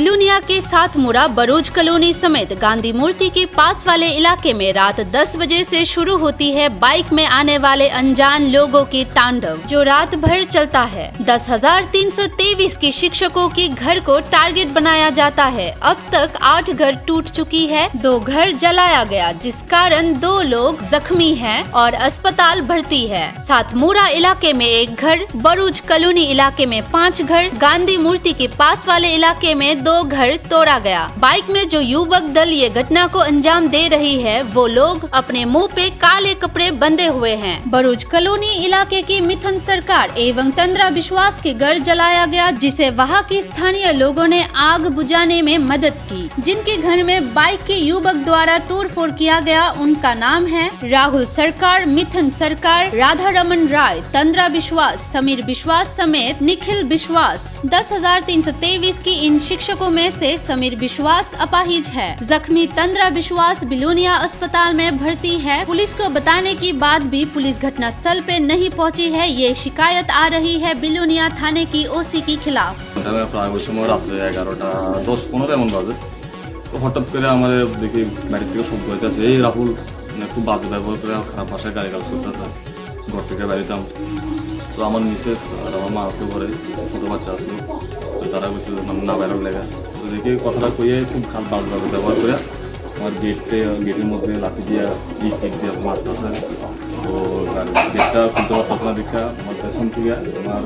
बिलुनिया के साथमुरा बरूज कॉलोनी समेत गांधी मूर्ति के पास वाले इलाके में रात 10 बजे से शुरू होती है बाइक में आने वाले अनजान लोगों की तांडव, जो रात भर चलता है। 10,323 के शिक्षकों के घर को टारगेट बनाया जाता है। अब तक 8 घर टूट चुकी है, 2 घर जलाया गया, जिस कारण 2 लोग जख्मी हैं और अस्पताल भर्ती है। साथमुरा इलाके में 1 घर, बरूज कॉलोनी इलाके में 5 घर, गांधी मूर्ति के पास वाले इलाके में 2 घर तोड़ा गया। बाइक में जो युवक दल ये घटना को अंजाम दे रही है, वो लोग अपने मुंह पे काले कपड़े बंधे हुए हैं। बरूज कॉलोनी इलाके की मिथुन सरकार एवं तंद्रा विश्वास के घर जलाया गया, जिसे वहां के स्थानीय लोगों ने आग बुझाने में मदद की। जिनके घर में बाइक के युवक द्वारा तोड़फोड़ किया गया, उनका नाम है राहुल सरकार, मिथुन सरकार, राधा रमन राय, तंद्रा विश्वास, समीर विश्वास समेत निखिल विश्वास। 10,323 की इन शिक्षकों में से समीर विश्वास अपाहिज है। जख्मी तंद्रा विश्वास बिलुनिया अस्पताल में भर्ती है। पुलिस को बताने के बाद भी पुलिस घटनास्थल पे नहीं पहुंची है। ये शिकायत आ रही है बिलुनिया थाने की ओसी के खिलाफ। হঠাৎ করে আমার দেখি বাড়ি থেকে শব্দ হইতেছে, এই রাহুল খুব বাজে ব্যবহার করে খারাপ ভাষায় গালিগালাজ করতেছে। ঘর থেকে বাড়িতাম তো আমার মিসেস আর আমার মা আসলো ঘরে, ছোটো বাচ্চা আসলো, তো তারা বলছে না বেরোর লেগা। তো দেখি কথাটা কইয়ে খুব বাজে ব্যবহার করে আমার গেটের মধ্যে লাঠি দিয়া ইট দিয়ে মারতেছে। তো গেটটা খুলতে পারতেছে না দেখা আমার পেছন থেকে আমার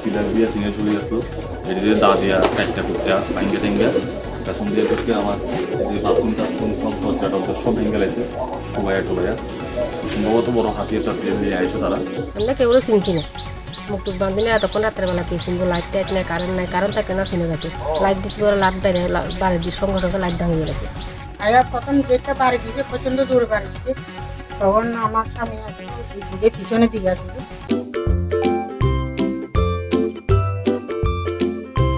পিলার দিয়ে টিনে চলে আসলো, এটি দিয়ে দা দিয়া চারটা কুটটা ভাঙ্গে টেঙ্গে পেছন দিয়ে করতে আমার যে বাথরুম টাথরুম সব দরজাটা সব ভেঙে গেছে। টোবাইয়া সম্ভবত বড় হাতিয়ে টাতিয়ে নিয়ে আসে তারা। আমরা কেউ চিনছি না, মুখ টুক বাঁধি না। এতক্ষণ রাত্রে বেলা কে চিনবো? লাইট টাইট নাই, কারেন্ট থাকে না, চিনে থাকে। লাইট দিচ্ছি ওরা লাইট বাইরে বাড়ি দিয়ে সঙ্গে সঙ্গে লাইট ভাঙিয়ে গেছে। আয়া প্রথম গেটটা বাড়ি দিয়েছে, প্রচণ্ড জোরে বাড়ি দিয়েছে। তখন আমার স্বামী পিছনে দিকে আসবে